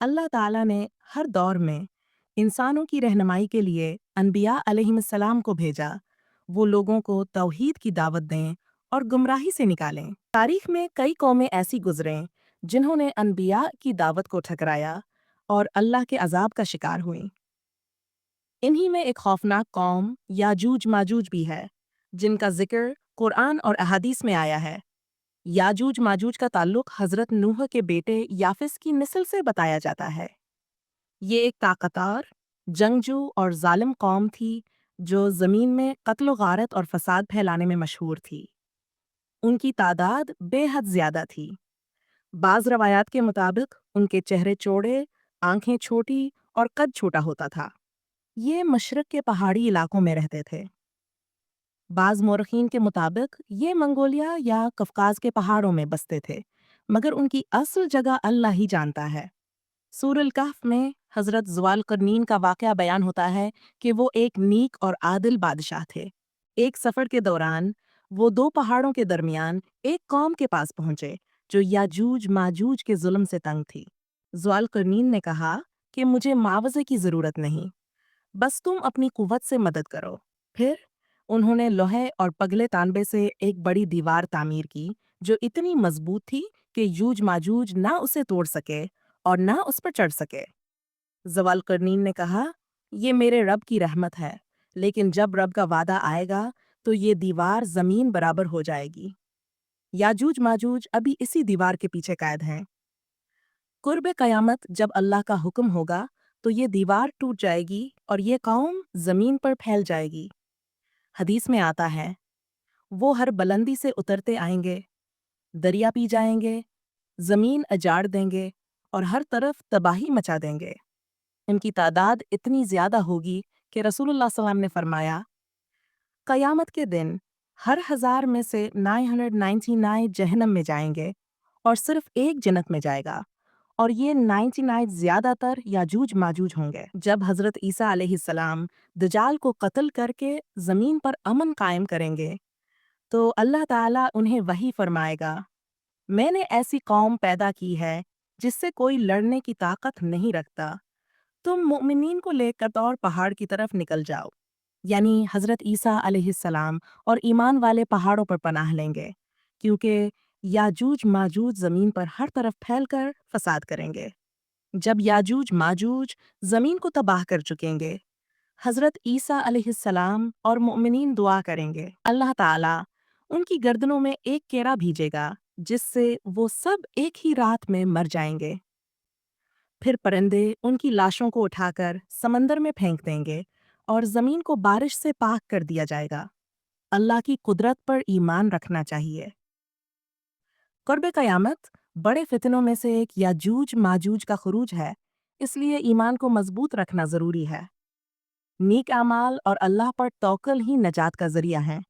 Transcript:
اللہ ताला ने हर दौर में इंसानों की रहनुमाई के लिए अनबिया अलैहिस्सलाम को भेजा। वो लोगों को तौहीद की दावत दें और गुमराही से निकालें। तारीख में कई कौमें ऐसी गुजरें जिन्होंने अनबिया की दावत को ठकराया और अल्लाह के अजाब का शिकार हुई। इन्हीं में एक खौफनाक कौम याजूज माजूज भी है, जिनका जिक्र कुरान और अहादीस में आया है। याजूज माजूज का ताल्लुक हजरत नूह के बेटे याफिस की नस्ल से बताया जाता है। ये एक ताकतवर, जंगजू और जालिम कौम थी जो ज़मीन में कत्ल गारत और फसाद फैलाने में मशहूर थी। उनकी तादाद बेहद ज़्यादा थी। बाज़ रवायात के मुताबिक उनके चेहरे चौड़े, आंखें छोटी और कद छोटा होता था। ये मशरक़ के पहाड़ी इलाकों में रहते थे। बाज़ मौरख़ीन के मुताबिक ये मंगोलिया या कफ़काज़ के पहाड़ों में बसते थे, मगर उनकी असल जगह अल्लाह ही जानता है। सूरह कहफ में हज़रत ज़ुवालक़रनीन का वाक़या बयान होता है कि वो एक नीक और आदिल बादशाह थे। एक सफ़र के दौरान वो दो पहाड़ों के दरमियान एक कौम के पास पहुँचे जो याजूज माजूज के जुल्म से तंग थी। ज़ुवालक़रनीन ने कहा कि मुझे मुआवज़े की ज़रूरत नहीं, बस तुम अपनी कुव्वत से मदद करो। फिर उन्होंने लोहे और पगले तांबे से एक बड़ी दीवार तामीर की जो इतनी मजबूत थी कि यूज माजूज ना उसे तोड़ सके और ना उस पर चढ़ सके। ज़वालक़रनीन ने कहा, ये मेरे रब की रहमत है, लेकिन जब रब का वादा आएगा तो ये दीवार ज़मीन बराबर हो जाएगी। याजूज माजूज अभी इसी दीवार के पीछे कैद हैं। कुर्ब क़यामत जब अल्लाह का हुक्म होगा तो ये दीवार टूट जाएगी और ये कौम ज़मीन पर फैल जाएगी। हदीस में आता है, वो हर बुलंदी से उतरते आएंगे, दरिया पी जाएंगे, ज़मीन अजाड़ देंगे और हर तरफ तबाही मचा देंगे। इनकी तादाद इतनी ज़्यादा होगी कि रसूलुल्लाह सल्लल्लाहु अलैहि वसल्लम ने फरमाया, क़यामत के दिन हर 1000 में से 999 जहन्नम में जाएंगे और सिर्फ एक जन्नत में जाएगा, और ये 99 ज़्यादातर याजूज माजूज होंगे। जब हज़रत ईसा अलैहिस्सलाम दजाल को कत्ल करके ज़मीन पर अमन कायम करेंगे तो अल्लाह ताला उन्हें वही फरमाएगा, मैंने ऐसी कौम पैदा की है जिससे कोई लड़ने की ताकत नहीं रखता, तुम मुमिनीन को लेकर तौर पहाड़ की तरफ निकल जाओ। यानी हज़रत ईसा अलैहिस्सलाम और ईमान वाले पहाड़ों पर पनाह लेंगे, क्योंकि याजूज माजूज ज़मीन पर हर तरफ फैलकर फसाद करेंगे। जब याजूज माजूज ज़मीन को तबाह कर चुकेंगे, हज़रत ईसा अलैहिस्सलाम और मुमिनीन दुआ करेंगे, अल्लाह ताला उनकी गर्दनों में एक केरा भेजेगा जिससे वो सब एक ही रात में मर जाएंगे। फिर परिंदे उनकी लाशों को उठाकर समंदर में फेंक देंगे और ज़मीन को बारिश से पाक कर दिया जाएगा। अल्लाह की कुदरत पर ईमान रखना चाहिए। कुर्ब क़यामत बड़े फितनों में से एक याजूज माजूज का खुरूज है, इसलिए ईमान को मजबूत रखना ज़रूरी है। नेक आमाल और अल्लाह पर तवक्कुल ही नजात का ज़रिया है।